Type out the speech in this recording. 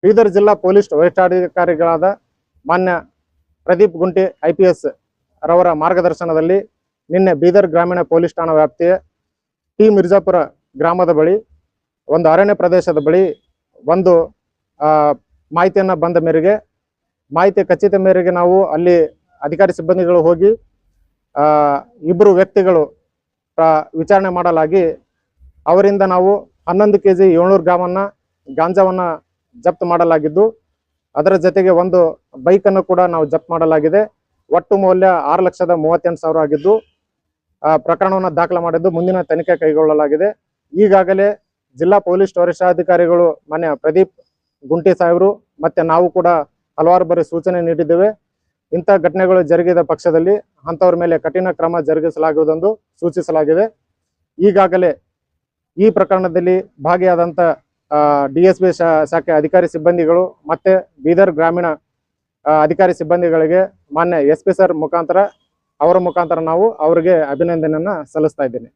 ಬೀದರ್ ಜಿಲ್ಲಾ ಪೊಲೀಸ್ ವರಿಷ್ಠಾಧಿಕಾರಿಗಳಾದ ಮಾನ್ಯ ಪ್ರದೀಪ್ ಗುಂಟಿ IPS ರವರ ಮಾರ್ಗದರ್ಶನದಲ್ಲಿ ನಿನ್ನೆ ಬೀದರ್ ಗ್ರಾಮೀಣ ಪೊಲೀಸ್ ಠಾಣಾ ವ್ಯಾಪ್ತಿಯ ಟಿ ಮಿರ್ಜಾಪುರ ಗ್ರಾಮದ ಬಳಿ ಒಂದು ಅರಣ್ಯ ಪ್ರದೇಶದ ಬಳಿ ಒಂದು ಮಾಹಿತಿಯನ್ನು ಬಂದ ಮೇರೆಗೆ ಮಾಹಿತಿ ಖಚಿತ ಮೇರೆಗೆ ನಾವು ಅಲ್ಲಿ ಅಧಿಕಾರಿ ಸಿಬ್ಬಂದಿಗಳು ಹೋಗಿ ಇಬ್ಬರು ವ್ಯಕ್ತಿಗಳು ವಿಚಾರಣೆ ಮಾಡಲಾಗಿ ಅವರಿಂದ ನಾವು 11 kg 700 ಗ್ರಾಮನ್ನ ಗಾಂಜಾವನ್ನ ಜಪ್ತ್ ಮಾಡಲಾಗಿದ್ದು ಅದರ ಜೊತೆಗೆ ಒಂದು ಬೈಕನ್ನು ಕೂಡ ನಾವು ಜಪ್ತ್ ಮಾಡಲಾಗಿದೆ. ಒಟ್ಟು ಮೌಲ್ಯ 6,38,000 ಆಗಿದ್ದು ಪ್ರಕರಣವನ್ನು ದಾಖಲು ಮಾಡಿದ್ದು ಮುಂದಿನ ತನಿಖೆ ಕೈಗೊಳ್ಳಲಾಗಿದೆ. ಈಗಾಗಲೇ ಜಿಲ್ಲಾ ಪೊಲೀಸ್ ವರಿಷ್ಠಾಧಿಕಾರಿಗಳು ಮಾನ್ಯ ಪ್ರದೀಪ್ ಗುಂಟಿ ಸಾಹೇಬರು ಮತ್ತೆ ನಾವು ಕೂಡ ಹಲವಾರು ಬಾರಿ ಸೂಚನೆ ನೀಡಿದ್ದೇವೆ. ಇಂಥ ಘಟನೆಗಳು ಜರುಗಿದ ಪಕ್ಷದಲ್ಲಿ ಅಂಥವ್ರ ಮೇಲೆ ಕಠಿಣ ಕ್ರಮ ಜರುಗಿಸಲಾಗುವುದೆಂದು ಸೂಚಿಸಲಾಗಿದೆ. ಈಗಾಗಲೇ ಈ ಪ್ರಕರಣದಲ್ಲಿ ಭಾಗಿಯಾದಂಥ DSP ಶಾಖೆ ಅಧಿಕಾರಿ ಸಿಬ್ಬಂದಿಗಳು ಮತ್ತೆ ಬೀದರ್ ಗ್ರಾಮೀಣ ಅಧಿಕಾರಿ ಸಿಬ್ಬಂದಿಗಳಿಗೆ ಮಾನ್ಯ SP ಸರ್ ಮುಖಾಂತರ ಅವರ ಮುಖಾಂತರ ನಾವು ಅವರಿಗೆ ಅಭಿನಂದನೆಯನ್ನು ಸಲ್ಲಿಸ್ತಾ ಇದ್ದೇನೆ.